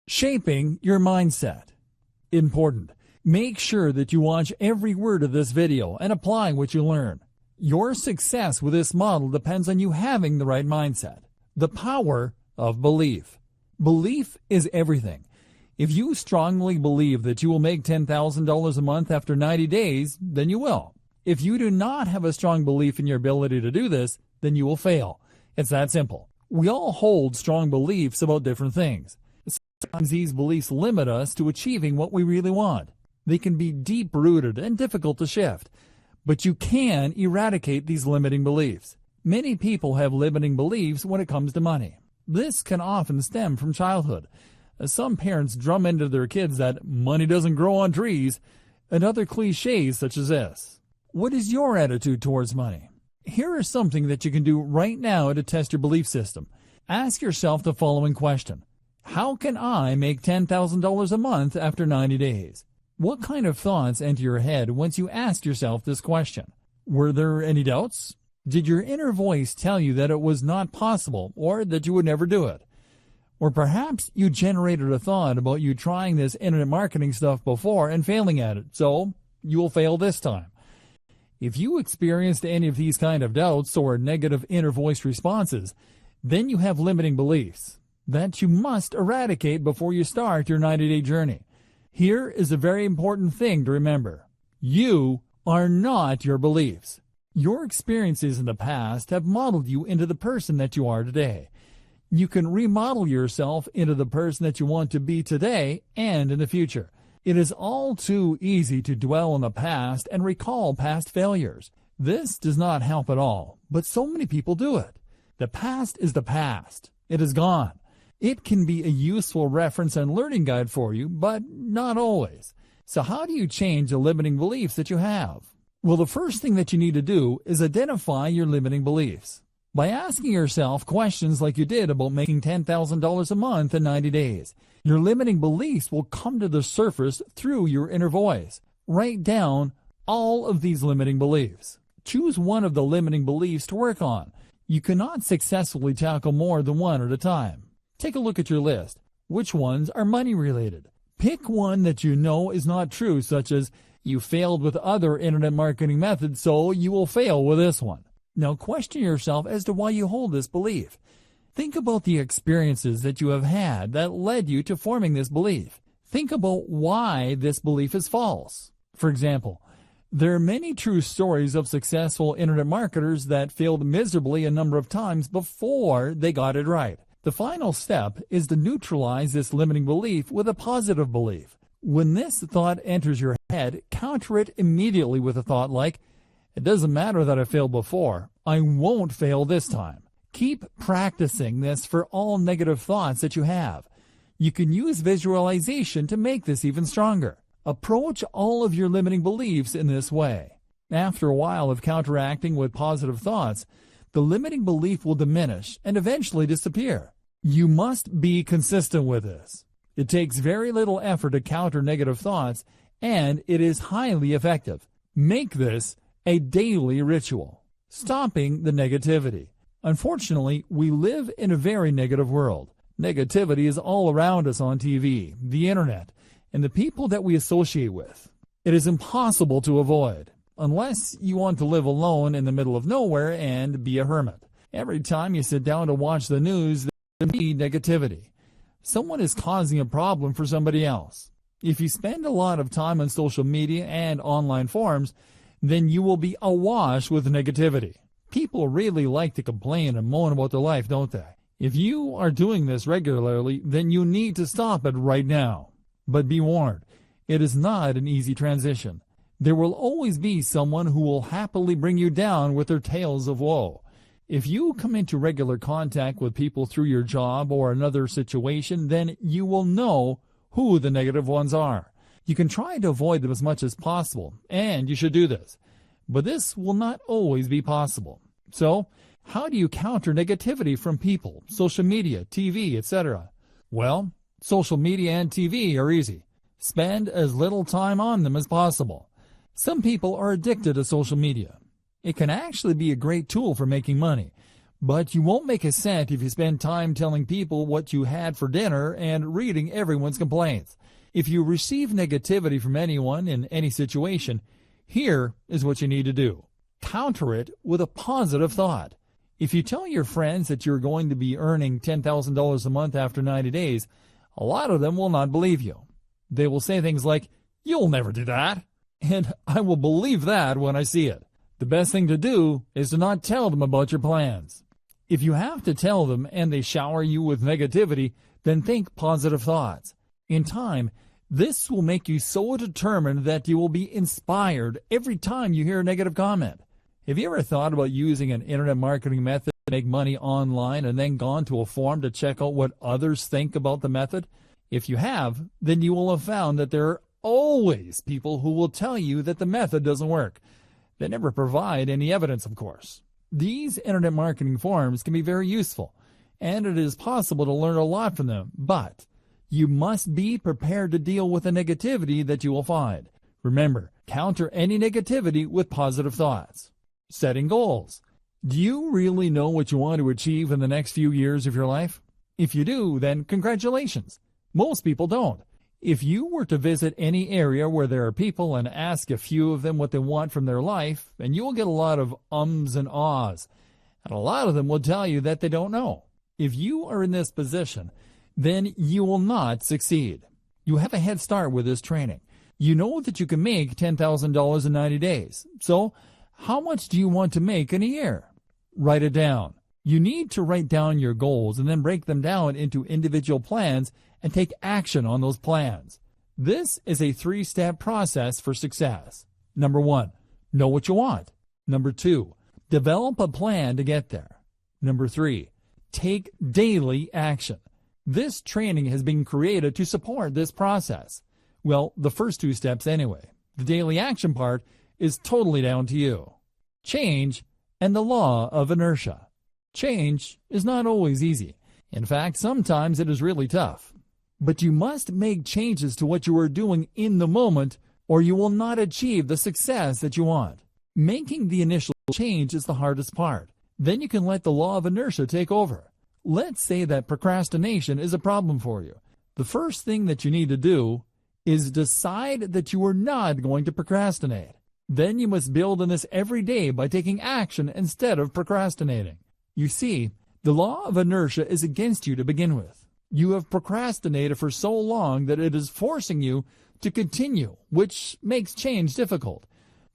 Shaping your mindset. Important. Make sure that you watch every word of this video and apply what you learn. Your success with this model depends on you having the right mindset. The power of belief. Belief is everything. If you strongly believe that you will make $10,000 a month after 90 days, then you will. If you do not have a strong belief in your ability to do this, then you will fail. It's that simple. We all hold strong beliefs about different things. Sometimes these beliefs limit us to achieving what we really want. They can be deep-rooted and difficult to shift. But you can eradicate these limiting beliefs. Many people have limiting beliefs when it comes to money. This can often stem from childhood. Some parents drum into their kids that money doesn't grow on trees, and other cliches such as this. What is your attitude towards money? Here is something that you can do right now to test your belief system. Ask yourself the following question. How can I make $10,000 a month after 90 days? What kind of thoughts enter your head once you ask yourself this question? Were there any doubts? Did your inner voice tell you that it was not possible or that you would never do it? Or perhaps you generated a thought about you trying this internet marketing stuff before and failing at it, so you will fail this time. If you experienced any of these kind of doubts or negative inner voice responses, then you have limiting beliefs that you must eradicate before you start your 90-day journey. Here is a very important thing to remember. You are not your beliefs. Your experiences in the past have modeled you into the person that you are today. You can remodel yourself into the person that you want to be today and in the future. It is all too easy to dwell on the past and recall past failures. This does not help at all, but so many people do it. The past is the past. It is gone. It can be a useful reference and learning guide for you, but not always. So how do you change the limiting beliefs that you have? Well, the first thing that you need to do is identify your limiting beliefs. By asking yourself questions like you did about making $10,000 a month in 90 days, your limiting beliefs will come to the surface through your inner voice. Write down all of these limiting beliefs. Choose one of the limiting beliefs to work on. You cannot successfully tackle more than one at a time. Take a look at your list. Which ones are money related? Pick one that you know is not true, such as you failed with other internet marketing methods, so you will fail with this one. Now question yourself as to why you hold this belief. Think about the experiences that you have had that led you to forming this belief. Think about why this belief is false. For example, there are many true stories of successful internet marketers that failed miserably a number of times before they got it right. The final step is to neutralize this limiting belief with a positive belief. When this thought enters your head, counter it immediately with a thought like, it doesn't matter that I failed before, I won't fail this time. Keep practicing this for all negative thoughts that you have. You can use visualization to make this even stronger. Approach all of your limiting beliefs in this way. After a while of counteracting with positive thoughts, the limiting belief will diminish and eventually disappear. You must be consistent with this. It takes very little effort to counter negative thoughts, and it is highly effective. Make this a daily ritual. Stopping the negativity. Unfortunately, we live in a very negative world. Negativity is all around us on TV, the internet, and the people that we associate with. It is impossible to avoid, unless you want to live alone in the middle of nowhere and be a hermit. Every time you sit down to watch the news, there will be negativity. Someone is causing a problem for somebody else. If you spend a lot of time on social media and online forums, then you will be awash with negativity. People really like to complain and moan about their life, don't they? If you are doing this regularly, then you need to stop it right now. But be warned, it is not an easy transition. There will always be someone who will happily bring you down with their tales of woe. If you come into regular contact with people through your job or another situation, then you will know who the negative ones are. You can try to avoid them as much as possible, and you should do this. But this will not always be possible. So, how do you counter negativity from people, social media, TV, etc.? Well, social media and TV are easy. Spend as little time on them as possible. Some people are addicted to social media. It can actually be a great tool for making money, But you won't make a cent if you spend time telling people what you had for dinner and reading everyone's complaints. If you receive negativity from anyone in any situation, here is what you need to do. Counter it with a positive thought. If you tell your friends that you're going to be earning $10,000 a month after 90 days, a lot of them will not believe you. They will say things like, "You'll never do that." And I will believe that when I see it. The best thing to do is to not tell them about your plans. If you have to tell them and they shower you with negativity, then think positive thoughts. In time, this will make you so determined that you will be inspired every time you hear a negative comment. Have you ever thought about using an internet marketing method to make money online and then gone to a forum to check out what others think about the method? If you have, then you will have found that there are always people who will tell you that the method doesn't work. They never provide any evidence, of course. These internet marketing forums can be very useful, and it is possible to learn a lot from them, but you must be prepared to deal with the negativity that you will find. Remember, counter any negativity with positive thoughts. Setting goals. Do you really know what you want to achieve in the next few years of your life? If you do, then congratulations. Most people don't. If you were to visit any area where there are people and ask a few of them what they want from their life, and you will get a lot of ums and ahs, and a lot of them will tell you that they don't know. If you are in this position, then you will not succeed. You have a head start with this training. You know that you can make $10,000 in 90 days. So, how much do you want to make in a year? Write it down. You need to write down your goals and then break them down into individual plans and take action on those plans. This is a 3-step process for success. Number 1, know what you want. Number 2, develop a plan to get there. Number 3, take daily action. This training has been created to support this process. Well, the first 2 steps anyway. The daily action part is totally down to you. Change and the law of inertia. Change is not always easy. In fact, sometimes it is really tough. But you must make changes to what you are doing in the moment, or you will not achieve the success that you want. Making the initial change is the hardest part. Then you can let the law of inertia take over. Let's say that procrastination is a problem for you. The first thing that you need to do is decide that you are not going to procrastinate. Then you must build on this every day by taking action instead of procrastinating. You see, the law of inertia is against you to begin with. You have procrastinated for so long that it is forcing you to continue, which makes change difficult.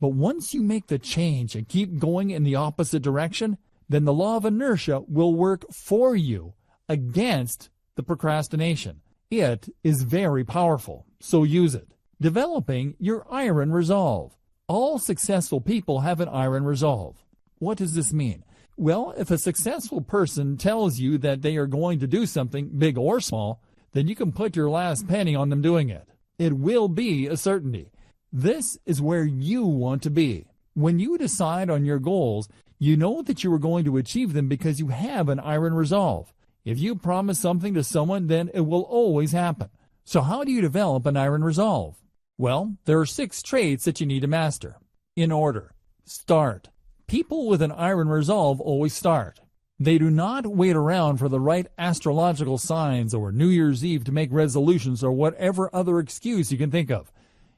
But once you make the change and keep going in the opposite direction, then the law of inertia will work for you against the procrastination. It is very powerful, so use it. Developing your iron resolve. All successful people have an iron resolve. What does this mean? Well, if a successful person tells you that they are going to do something, big or small, then you can put your last penny on them doing it. It will be a certainty. This is where you want to be. When you decide on your goals, you know that you are going to achieve them because you have an iron resolve. If you promise something to someone, then it will always happen. So how do you develop an iron resolve? Well, there are 6 traits that you need to master. In order. Start. People with an iron resolve always start. They do not wait around for the right astrological signs or New Year's Eve to make resolutions or whatever other excuse you can think of.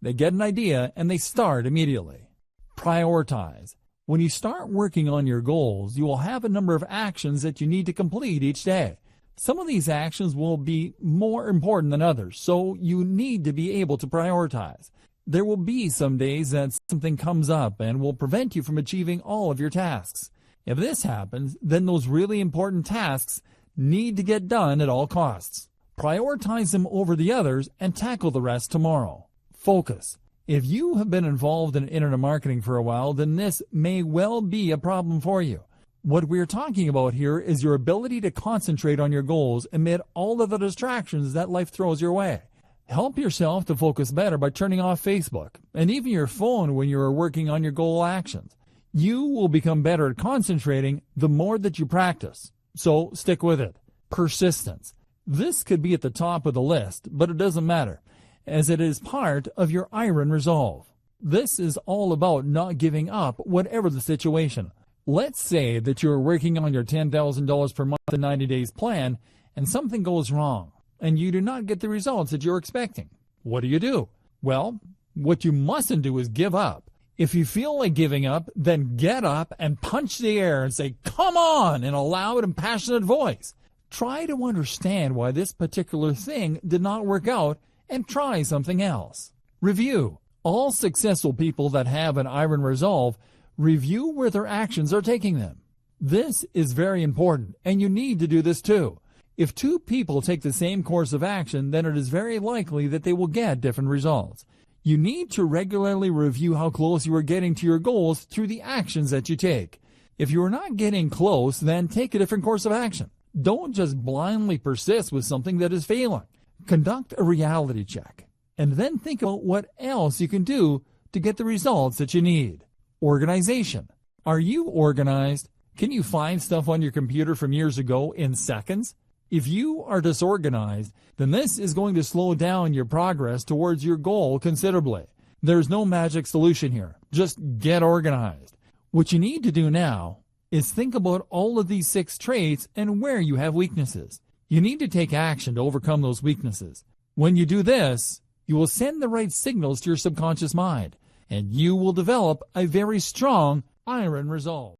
They get an idea and they start immediately. Prioritize. When you start working on your goals, you will have a number of actions that you need to complete each day. Some of these actions will be more important than others, so you need to be able to prioritize. There will be some days that something comes up and will prevent you from achieving all of your tasks. If this happens, then those really important tasks need to get done at all costs. Prioritize them over the others and tackle the rest tomorrow. Focus. If you have been involved in internet marketing for a while, then this may well be a problem for you. What we're talking about here is your ability to concentrate on your goals amid all of the distractions that life throws your way. Help yourself to focus better by turning off Facebook and even your phone when you are working on your goal actions. You will become better at concentrating the more that you practice. So stick with it. Persistence. This could be at the top of the list, but it doesn't matter, as it is part of your iron resolve. This is all about not giving up whatever the situation. Let's say that you're working on your $10,000 per month in 90 days plan and something goes wrong and you do not get the results that you're expecting. What do? Well, what you mustn't do is give up. If you feel like giving up, then get up and punch the air and say, "Come on," in a loud and passionate voice. Try to understand why this particular thing did not work out and try something else. Review. All successful people that have an iron resolve review where their actions are taking them. This is very important, and you need to do this too. If two people take the same course of action, then it is very likely that they will get different results. You need to regularly review how close you are getting to your goals through the actions that you take. If you are not getting close, then take a different course of action. Don't just blindly persist with something that is failing. Conduct a reality check, and then think about what else you can do to get the results that you need. Organization. Are you organized? Can you find stuff on your computer from years ago in seconds? If you are disorganized, then this is going to slow down your progress towards your goal considerably. There's no magic solution here. Just get organized. What you need to do now is think about all of these 6 traits and where you have weaknesses. You need to take action to overcome those weaknesses. When you do this, you will send the right signals to your subconscious mind, and you will develop a very strong iron resolve.